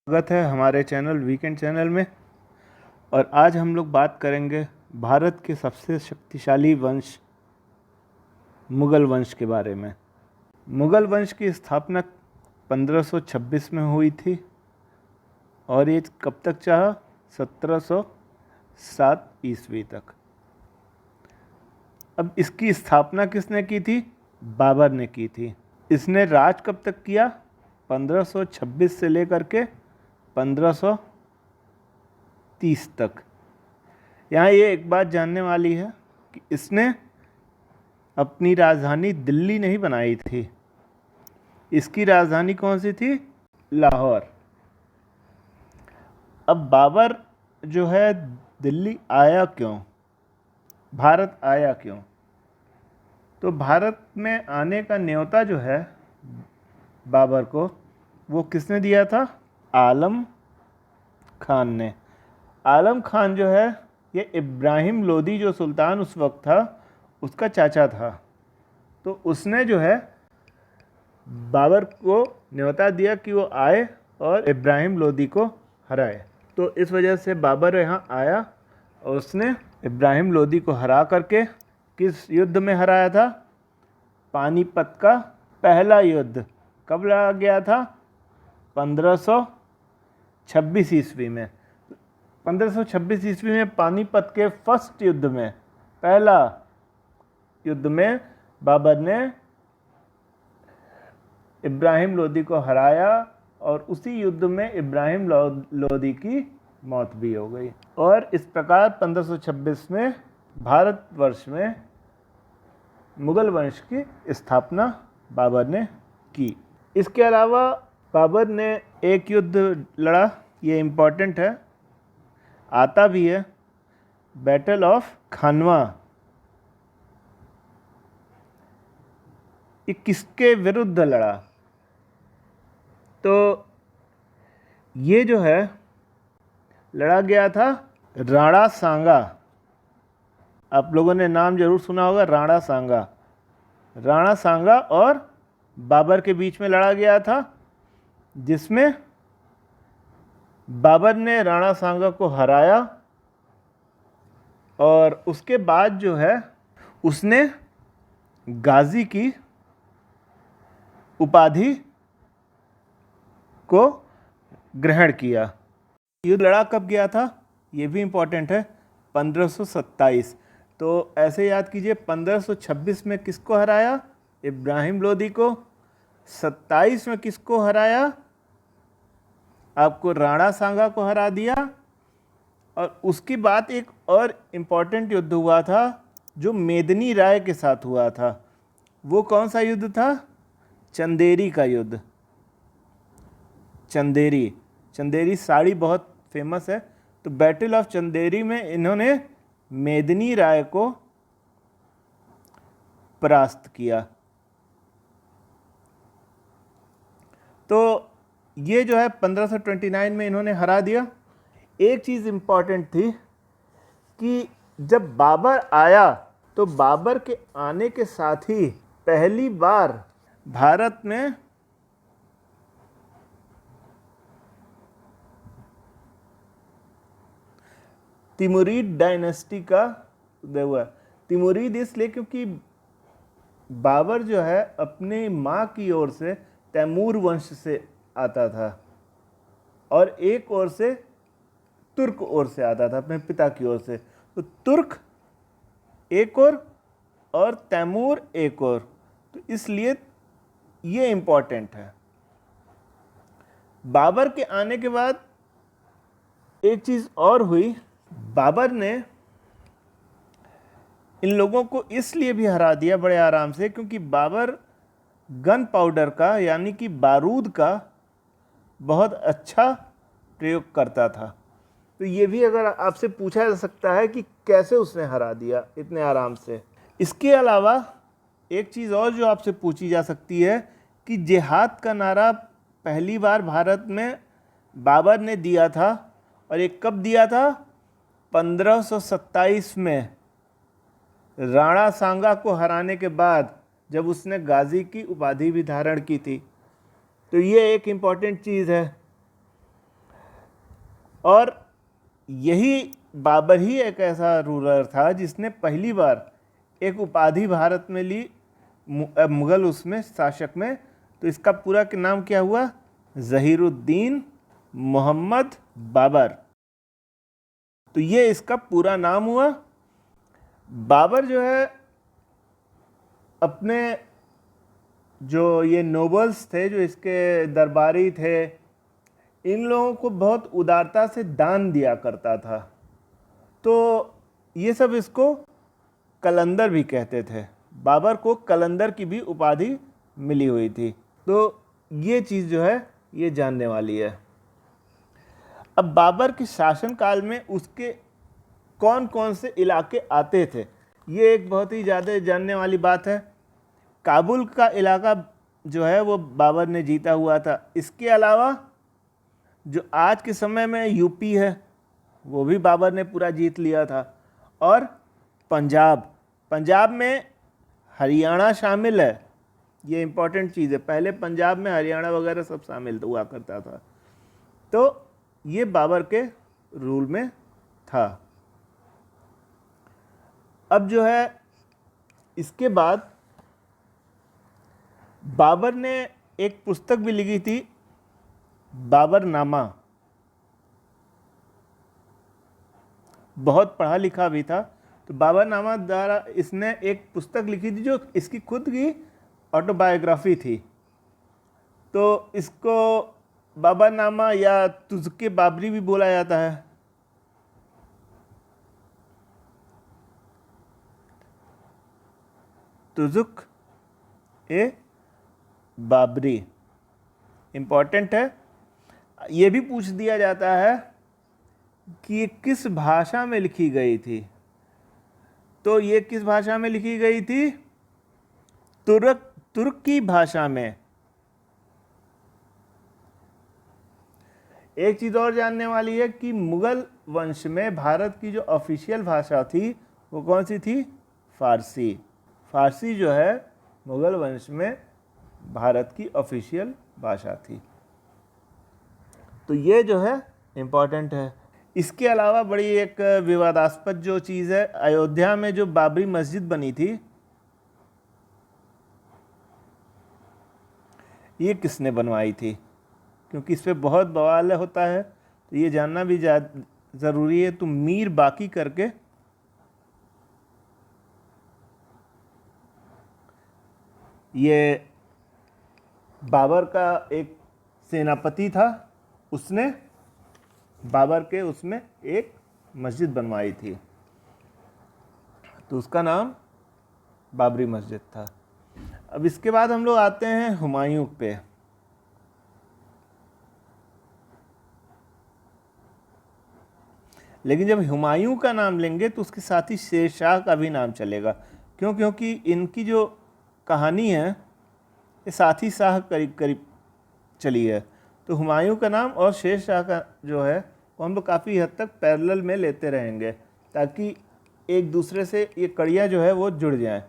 स्वागत है हमारे चैनल वीकेंड चैनल में। और आज हम लोग बात करेंगे भारत के सबसे शक्तिशाली वंश मुग़ल वंश के बारे में। मुग़ल वंश की स्थापना 1526 में हुई थी और ये कब तक चला? 1707 ईस्वी तक। अब इसकी स्थापना किसने की थी? बाबर ने की थी। इसने राज कब तक किया? 1526 से लेकर के 1530 तक। यहाँ ये एक बात जानने वाली है कि इसने अपनी राजधानी दिल्ली नहीं बनाई थी। इसकी राजधानी कौन सी थी? लाहौर। अब बाबर जो है दिल्ली आया क्यों? भारत आया क्यों? तो भारत में आने का न्योता जो है बाबर को, वो किसने दिया था? आलम खान ने। आलम खान जो है ये इब्राहिम लोदी जो सुल्तान उस वक्त था उसका चाचा था। तो उसने जो है बाबर को न्योता दिया कि वो आए और इब्राहिम लोदी को हराए। तो इस वजह से बाबर यहाँ आया और उसने इब्राहिम लोदी को हरा करके किस युद्ध में हराया था? पानीपत का पहला युद्ध। कब लड़ा गया था? 1526 ईस्वी में। 1526 ईस्वी में पानीपत के फर्स्ट युद्ध में, पहला युद्ध में बाबर ने इब्राहिम लोदी को हराया और उसी युद्ध में इब्राहिम लोदी की मौत भी हो गई। और इस प्रकार 1526 में भारतवर्ष में मुग़ल वंश की स्थापना बाबर ने की। इसके अलावा बाबर ने एक युद्ध लड़ा, ये इम्पॉर्टेंट है, आता भी है, बैटल ऑफ खानवा। ये किसके विरुद्ध लड़ा? तो ये जो है लड़ा गया था राणा सांगा। आप लोगों ने नाम जरूर सुना होगा, राणा सांगा। राणा सांगा और बाबर के बीच में लड़ा गया था, जिसमें बाबर ने राणा सांगा को हराया और उसके बाद जो है उसने गाजी की उपाधि को ग्रहण किया। युद्ध लड़ा कब गया था? ये भी इम्पोर्टेंट है, 1527। तो ऐसे याद कीजिए, 1526 में किसको हराया? इब्राहिम लोदी को। 27 में किसको हराया? आपको राणा सांगा को हरा दिया। और उसके बाद एक और इम्पॉर्टेंट युद्ध हुआ था जो मेदिनी राय के साथ हुआ था। वो कौन सा युद्ध था? चंदेरी का युद्ध। चंदेरी साड़ी बहुत फेमस है। तो बैटल ऑफ चंदेरी में इन्होंने मेदिनी राय को परास्त किया। तो ये जो है 1529 में इन्होंने हरा दिया। एक चीज़ इम्पॉर्टेंट थी कि जब बाबर आया तो बाबर के आने के साथ ही पहली बार भारत में तिमुरिद डायनेस्टी का उदय हुआ। तिमुरिद इसलिए क्योंकि बाबर जो है अपनी माँ की ओर से तैमूर वंश से आता था और एक ओर से तुर्क ओर से आता था, अपने पिता की ओर से। तो तुर्क एक और तैमूर एक और। तो इसलिए ये इम्पॉर्टेंट है। बाबर के आने के बाद एक चीज़ और हुई, बाबर ने इन लोगों को इसलिए भी हरा दिया बड़े आराम से क्योंकि बाबर गन पाउडर का यानी कि बारूद का बहुत अच्छा प्रयोग करता था। तो ये भी अगर आपसे पूछा जा सकता है कि कैसे उसने हरा दिया इतने आराम से। इसके अलावा एक चीज़ और जो आपसे पूछी जा सकती है कि जिहाद का नारा पहली बार भारत में बाबर ने दिया था और ये कब दिया था? 1527 में, राणा सांगा को हराने के बाद, जब उसने गाजी की उपाधि भी धारण की थी। तो ये एक इम्पॉर्टेंट चीज़ है। और यही बाबर ही एक ऐसा रूलर था जिसने पहली बार एक उपाधि भारत में ली, मुग़ल उसमें शासक में। तो इसका पूरा नाम क्या हुआ? ज़हीरुद्दीन मोहम्मद बाबर। तो ये इसका पूरा नाम हुआ। बाबर जो है अपने जो ये नोबल्स थे, जो इसके दरबारी थे, इन लोगों को बहुत उदारता से दान दिया करता था। तो ये सब इसको कलंदर भी कहते थे। बाबर को कलंदर की भी उपाधि मिली हुई थी। तो ये चीज़ जो है ये जानने वाली है। अब बाबर के शासनकाल में उसके कौन कौन से इलाके आते थे, ये एक बहुत ही ज़्यादा जानने वाली बात है। काबुल का इलाका जो है वो बाबर ने जीता हुआ था। इसके अलावा जो आज के समय में यूपी है वो भी बाबर ने पूरा जीत लिया था। और पंजाब में हरियाणा शामिल है। ये इम्पोर्टेंट चीज़ है, पहले पंजाब में हरियाणा वगैरह सब शामिल हुआ करता था। तो ये बाबर के रूल में था। अब जो है इसके बाद बाबर ने एक पुस्तक भी लिखी थी, बाबरनामा। बहुत पढ़ा लिखा भी था। तो बाबरनामा द्वारा इसने एक पुस्तक लिखी थी जो इसकी खुद की ऑटोबायोग्राफी थी। तो इसको बाबरनामा या तुज़्क़े बाबरी भी बोला जाता है। तुज़्क़े बाबरी इम्पॉर्टेंट है। ये भी पूछ दिया जाता है कि ये किस भाषा में लिखी गई थी। तो ये किस भाषा में लिखी गई थी? तुर्की भाषा में। एक चीज़ और जानने वाली है कि मुग़ल वंश में भारत की जो ऑफिशियल भाषा थी वो कौन सी थी? फ़ारसी। फ़ारसी जो है मुग़ल वंश में भारत की ऑफिशियल भाषा थी। तो ये जो है इम्पॉर्टेंट है। इसके अलावा बड़ी एक विवादास्पद जो चीज़ है, अयोध्या में जो बाबरी मस्जिद बनी थी, ये किसने बनवाई थी? क्योंकि इस पर बहुत बवाल होता है, तो ये जानना भी ज़रूरी है। तो मीर बाकी करके ये बाबर का एक सेनापति था, उसने बाबर के उसमें एक मस्जिद बनवाई थी। तो उसका नाम बाबरी मस्जिद था। अब इसके बाद हम लोग आते हैं हुमायूं पे। लेकिन जब हुमायूं का नाम लेंगे तो उसके साथ ही शेर शाह का भी नाम चलेगा। क्यों? क्योंकि इनकी जो कहानी है ये साथ ही साथ करीब करीब चली है। तो हुमायूं का नाम और शेर शाह का जो है वो हम लोग काफ़ी हद तक पैरेलल में लेते रहेंगे, ताकि एक दूसरे से ये कड़ियाँ जो है वो जुड़ जाएं।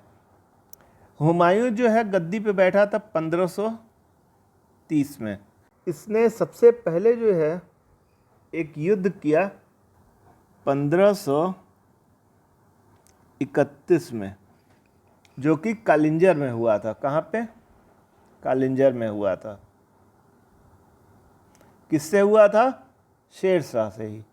हुमायूं जो है गद्दी पे बैठा था 1530 में। इसने सबसे पहले जो है एक युद्ध किया 1531 में, जो कि कालिंजर में हुआ था। कहाँ पे? कालिंजर में हुआ था। किससे हुआ था? शेर शाह से ही।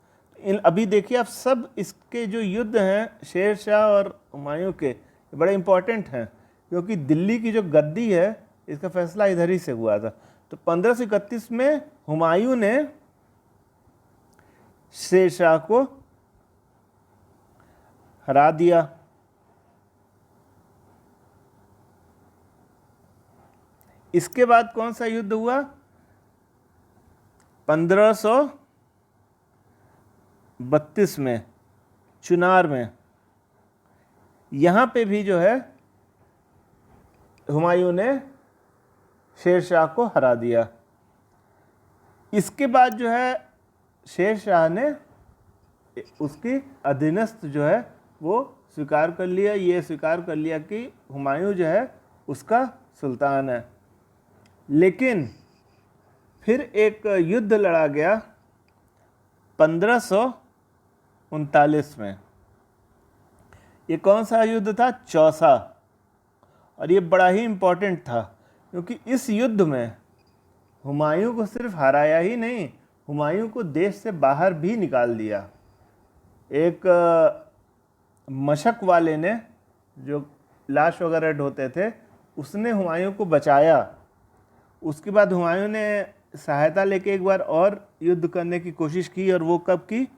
अभी देखिए आप, सब इसके जो युद्ध हैं शेर शाह और हुमायूं के, बड़े इम्पोर्टेंट हैं, क्योंकि दिल्ली की जो गद्दी है इसका फैसला इधर ही से हुआ था। तो 1531 में हुमायूं ने शेर शाह को हरा दिया। इसके बाद कौन सा युद्ध हुआ? 1532 में चुनार में। यहाँ पे भी जो है हुमायूं ने शेर शाह को हरा दिया। इसके बाद जो है शेर शाह ने उसकी अधीनस्थ जो है वो स्वीकार कर लिया। ये स्वीकार कर लिया कि हुमायूं जो है उसका सुल्तान है। लेकिन फिर एक युद्ध लड़ा गया 1539 में। ये कौन सा युद्ध था? चौसा। और ये बड़ा ही इम्पोर्टेंट था क्योंकि इस युद्ध में हुमायूं को सिर्फ हराया ही नहीं, हुमायूं को देश से बाहर भी निकाल दिया। एक मशक वाले ने, जो लाश वगैरह ढोते थे, उसने हुमायूं को बचाया। उसके बाद हुमायूं ने सहायता लेके एक बार और युद्ध करने की कोशिश की, और वो कब की?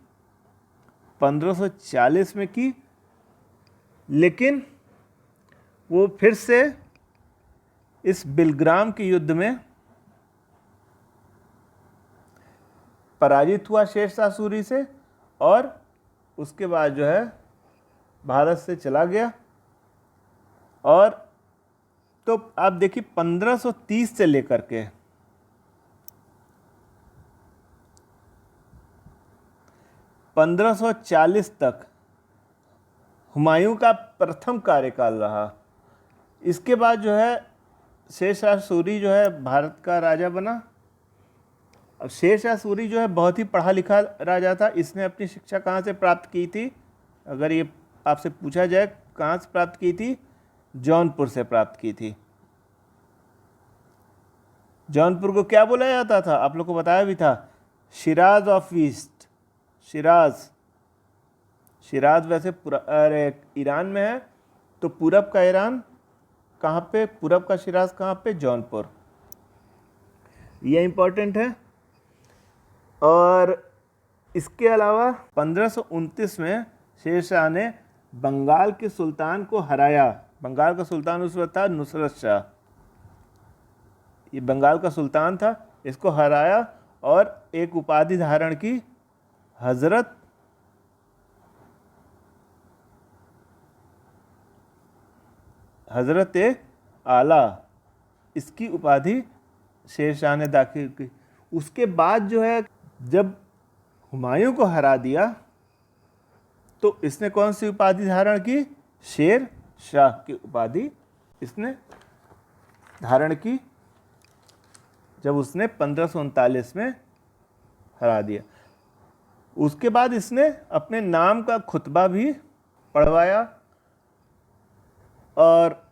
1540 में की। लेकिन वो फिर से इस बिलग्राम के युद्ध में पराजित हुआ शेरशाह सूरी से, और उसके बाद जो है भारत से चला गया। और तो आप देखिए 1530 से लेकर के 1540 तक हुमायूं का प्रथम कार्यकाल रहा। इसके बाद जो है शेरशाह सूरी जो है भारत का राजा बना। अब शेरशाह सूरी जो है बहुत ही पढ़ा लिखा राजा था। इसने अपनी शिक्षा कहाँ से प्राप्त की थी? अगर ये आपसे पूछा जाए कहाँ से प्राप्त की थी? जौनपुर से प्राप्त की थी। जौनपुर को क्या बोला जाता था? आप लोग को बताया भी था, शिराज ऑफ ईस्ट। शिराज वैसे ईरान में है, तो पूरब का ईरान कहाँ पे? पूरब का शिराज कहाँ पे? जौनपुर। ये इम्पोर्टेंट है। और इसके अलावा 1529 में शेरशाह ने बंगाल के सुल्तान को हराया। बंगाल का सुल्तान उस वक्त था नुसरत शाह। ये बंगाल का सुल्तान था, इसको हराया और एक उपाधि धारण की, हजरत आला। इसकी उपाधि शेरशाह ने दाखिल की। उसके बाद जो है जब हुमायूं को हरा दिया तो इसने कौन सी उपाधि धारण की? शेर शाह की उपाधि इसने धारण की, जब उसने 1539 में हरा दिया। उसके बाद इसने अपने नाम का खुतबा भी पढ़वाया और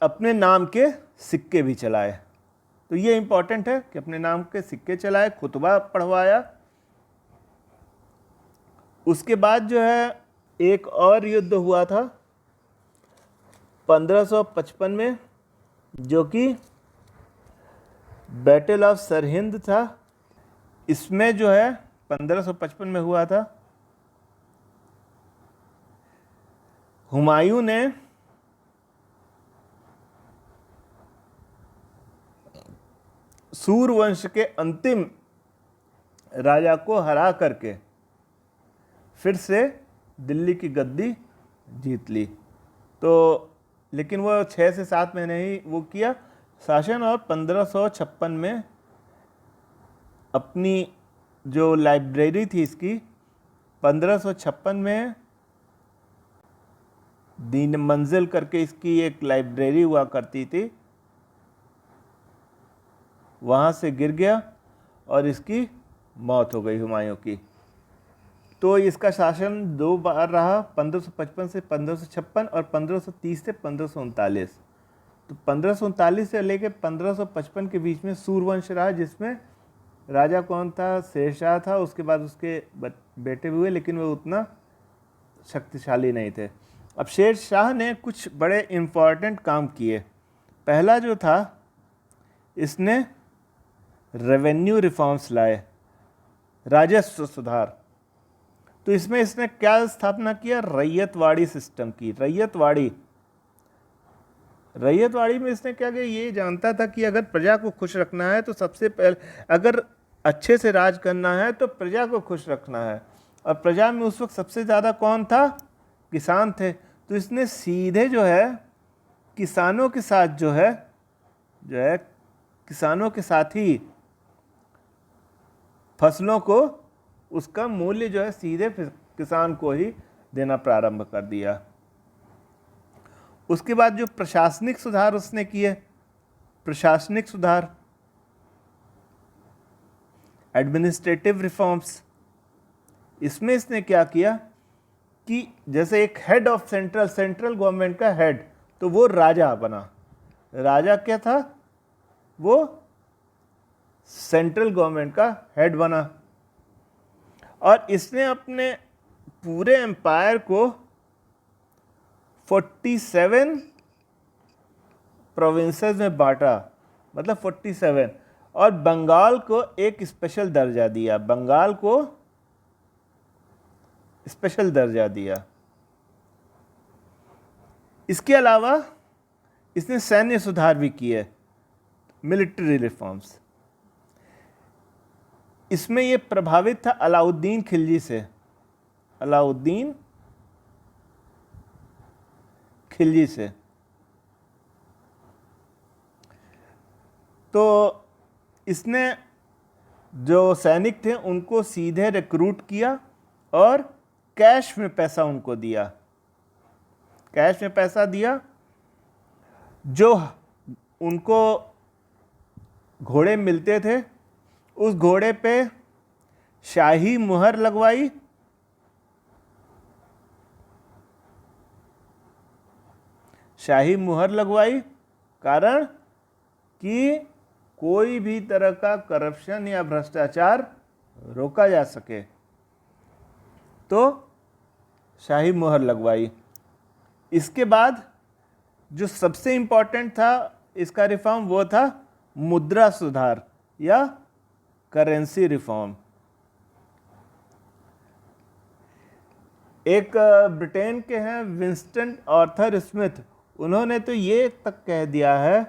अपने नाम के सिक्के भी चलाए। तो ये इम्पोर्टेंट है कि अपने नाम के सिक्के चलाए, खुतबा पढ़वाया। उसके बाद जो है एक और युद्ध हुआ था 1555 में, जो कि बैटल ऑफ सरहिंद था। इसमें जो है 1555 में हुआ था। हुमायूं ने सूरवंश के अंतिम राजा को हरा करके फिर से दिल्ली की गद्दी जीत ली। तो लेकिन वो 6 से 7 महीने ही वो किया शासन, और 1556 में अपनी जो लाइब्रेरी थी इसकी, 1556 में दीन मंजिल करके इसकी एक लाइब्रेरी हुआ करती थी, वहाँ से गिर गया और इसकी मौत हो गई हुमायूं की। तो इसका शासन 2 बार रहा, 1555 से 1556 और 1530 से 1539। तो 1539 से लेकर 1555 के बीच में सूरवंश रहा, जिसमें राजा कौन था? शेरशाह था। उसके बाद उसके बेटे भी हुए, लेकिन वे उतना शक्तिशाली नहीं थे। अब शेरशाह ने कुछ बड़े इम्पॉर्टेंट काम किए। पहला जो था, इसने रेवेन्यू रिफॉर्म्स लाए, राजस्व सुधार। तो इसमें इसने क्या स्थापना किया? रैयतवाड़ी सिस्टम की। रैयतवाड़ी में इसने क्या किया? ये जानता था कि अगर प्रजा को खुश रखना है तो सबसे पहले, अगर अच्छे से राज करना है तो प्रजा को खुश रखना है। और प्रजा में उस वक्त सबसे ज़्यादा कौन था? किसान थे। तो इसने सीधे जो है किसानों के साथ किसानों के साथ ही फसलों को, उसका मूल्य जो है सीधे किसान को ही देना प्रारंभ कर दिया। उसके बाद जो प्रशासनिक सुधार उसने किए, प्रशासनिक सुधार, एडमिनिस्ट्रेटिव रिफॉर्म्स, इसमें इसने क्या किया कि जैसे एक हेड ऑफ सेंट्रल गवर्नमेंट का हेड, तो वो राजा बना। राजा क्या था? वो सेंट्रल गवर्नमेंट का हेड बना। और इसने अपने पूरे एम्पायर को 47 प्रोविंसेस में बांटा, मतलब 47, और बंगाल को एक स्पेशल दर्जा दिया। बंगाल को स्पेशल दर्जा दिया। इसके अलावा इसने सैन्य सुधार भी किए, मिलिट्री रिफॉर्म्स। इसमें ये प्रभावित था अलाउद्दीन खिलजी से। अलाउद्दीन खिलजी से। तो इसने जो सैनिक थे उनको सीधे रिक्रूट किया और कैश में पैसा उनको दिया। कैश में पैसा दिया। जो उनको घोड़े मिलते थे उस घोड़े पे शाही मुहर लगवाई। शाही मुहर लगवाई, कारण कि कोई भी तरह का करप्शन या भ्रष्टाचार रोका जा सके, तो शाही मुहर लगवाई। इसके बाद जो सबसे इम्पोर्टेंट था इसका रिफॉर्म, वो था मुद्रा सुधार या करेंसी रिफॉर्म। एक ब्रिटेन के हैं विंस्टन आर्थर स्मिथ, उन्होंने तो ये तक कह दिया है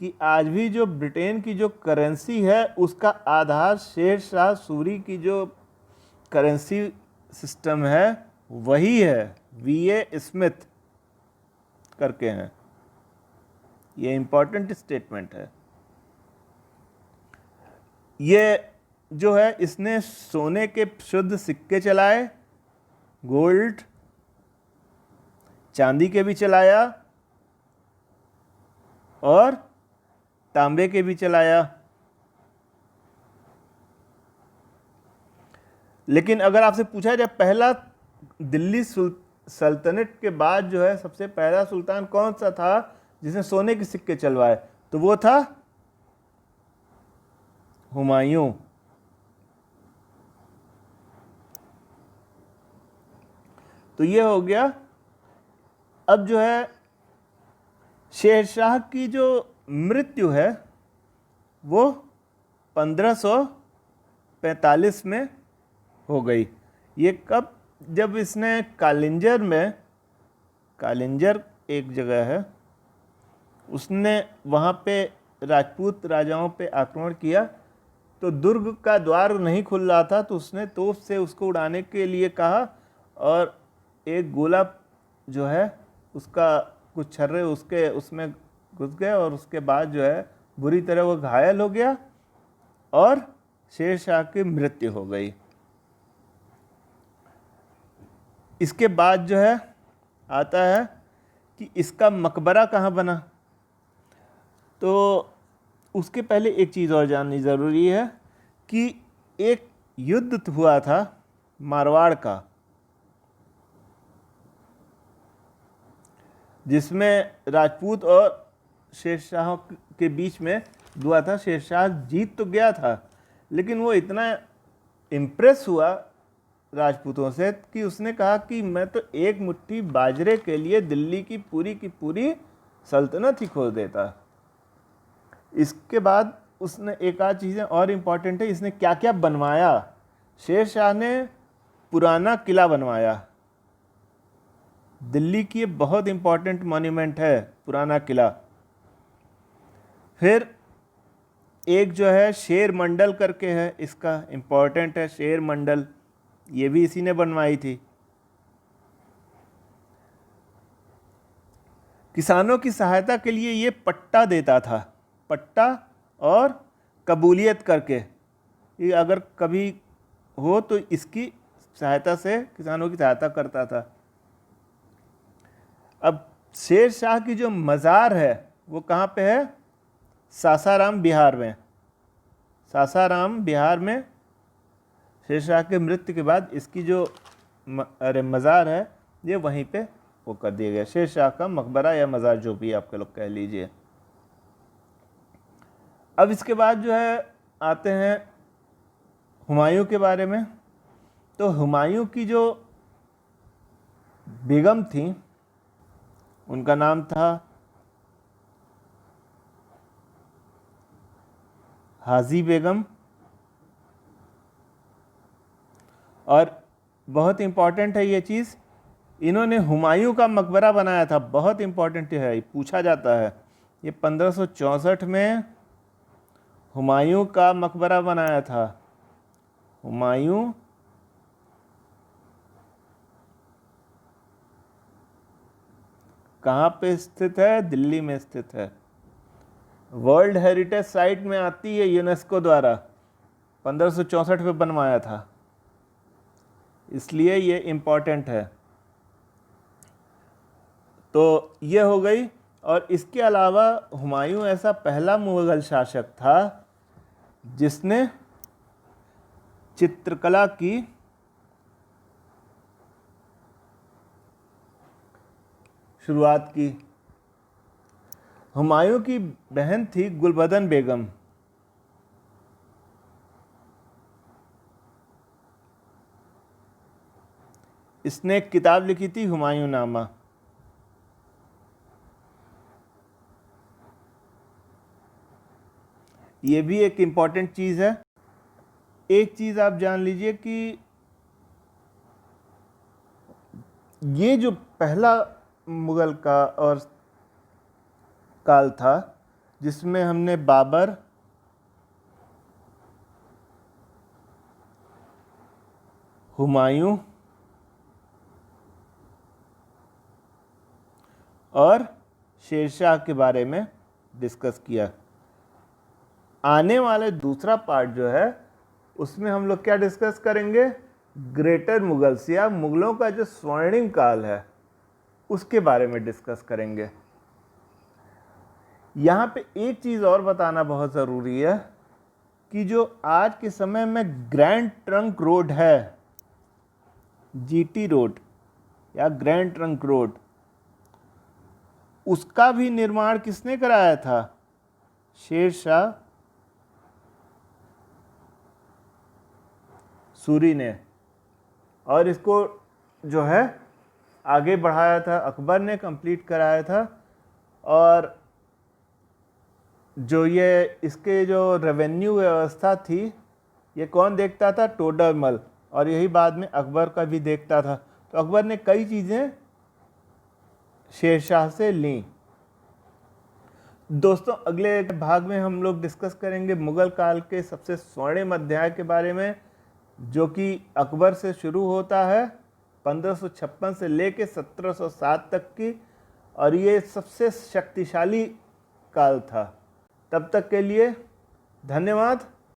कि आज भी जो ब्रिटेन की जो करेंसी है उसका आधार शेर शाह सूरी की जो करेंसी सिस्टम है वही है। वीए स्मिथ करके हैं। ये इंपॉर्टेंट स्टेटमेंट है। ये जो है इसने सोने के शुद्ध सिक्के चलाए, गोल्ड चांदी के भी चलाया और तांबे के भी चलाया। लेकिन अगर आपसे पूछा जाए पहला दिल्ली सल्तनत के बाद जो है सबसे पहला सुल्तान कौन सा था जिसने सोने के सिक्के चलवाए, तो वो था हुमायूं। तो ये हो गया। अब जो है शेरशाह की जो मृत्यु है वो 1545 में हो गई। ये कब? जब इसने कालिंजर में, कालिंजर एक जगह है, उसने वहाँ पे राजपूत राजाओं पे आक्रमण किया, तो दुर्ग का द्वार नहीं खुल रहा था, तो उसने तोप से उसको उड़ाने के लिए कहा और एक गोला जो है उसका कुछ छर्रे उसके उसमें घुस गए और उसके बाद जो है बुरी तरह वो घायल हो गया और शेरशाह की मृत्यु हो गई। इसके बाद जो है आता है कि इसका मकबरा कहाँ बना। तो उसके पहले एक चीज़ और जाननी ज़रूरी है कि एक युद्ध हुआ था मारवाड़ का, जिसमें राजपूत और शेरशाह के बीच में हुआ था। शेरशाह जीत तो गया था, लेकिन वो इतना इम्प्रेस हुआ राजपूतों से कि उसने कहा कि मैं तो एक मुट्ठी बाजरे के लिए दिल्ली की पूरी सल्तनत ही खोल देता। इसके बाद उसने एक आध चीज़ें और इम्पॉर्टेंट है, इसने क्या क्या बनवाया। शेरशाह ने पुराना किला बनवाया। दिल्ली की बहुत इम्पॉर्टेंट मॉन्यूमेंट है पुराना किला। फिर एक जो है शेर मंडल करके है, इसका इम्पॉर्टेंट है शेर मंडल, ये भी इसी ने बनवाई थी। किसानों की सहायता के लिए ये पट्टा देता था, पट्टा और कबूलियत करके, ये अगर कभी हो तो इसकी सहायता से किसानों की सहायता करता था। अब शेरशाह की जो मज़ार है वो कहाँ पे है? सासाराम बिहार में। सासाराम बिहार में शेरशाह के मृत्यु के बाद इसकी जो मज़ार है ये वहीं पे वो कर दिया गया, शेरशाह का मकबरा या मज़ार जो भी आपके लोग कह लीजिए। अब इसके बाद जो है आते हैं हुमायूं के बारे में। तो हुमायूं की जो बेगम थी उनका नाम था हाजी बेगम, और बहुत इम्पॉर्टेंट है ये चीज़, इन्होंने हुमायूं का मकबरा बनाया था, बहुत इम्पॉर्टेंट है, पूछा जाता है। ये 1564 में हुमायूं का मकबरा बनाया था। हुमायूं कहाँ पे स्थित है? दिल्ली में स्थित है। वर्ल्ड हेरिटेज साइट में आती है यूनेस्को द्वारा, 1564 में बनवाया था, इसलिए ये इम्पॉर्टेंट है। तो ये हो गई। और इसके अलावा हुमायूं ऐसा पहला मुगल शासक था जिसने चित्रकला की शुरुआत की। हुमायूं की बहन थी गुलबदन बेगम। इसने एक किताब लिखी थी हुमायूं नामा। ये भी एक इम्पॉर्टेंट चीज़ है। एक चीज़ आप जान लीजिए कि ये जो पहला मुगल का और काल था जिसमें हमने बाबर, हुमायूं और शेरशाह के बारे में डिस्कस किया। आने वाले दूसरा पार्ट जो है उसमें हम लोग क्या डिस्कस करेंगे? ग्रेटर मुगल्स या मुगलों का जो स्वर्णिम काल है उसके बारे में डिस्कस करेंगे। यहाँ पे एक चीज़ और बताना बहुत ज़रूरी है कि जो आज के समय में ग्रैंड ट्रंक रोड है, जीटी रोड या ग्रैंड ट्रंक रोड, उसका भी निर्माण किसने कराया था? शेरशाह सूरी ने। और इसको जो है आगे बढ़ाया था अकबर ने, कंप्लीट कराया था। और जो ये इसके जो रेवेन्यू व्यवस्था थी ये कौन देखता था? टोडरमल। और यही बाद में अकबर का भी देखता था। तो अकबर ने कई चीज़ें शेरशाह से ली। दोस्तों अगले भाग में हम लोग डिस्कस करेंगे मुगल काल के सबसे स्वर्णिम अध्याय के बारे में, जो कि अकबर से शुरू होता है 1556 से लेके 1707 तक की, और ये सबसे शक्तिशाली काल था। तब तक के लिए धन्यवाद।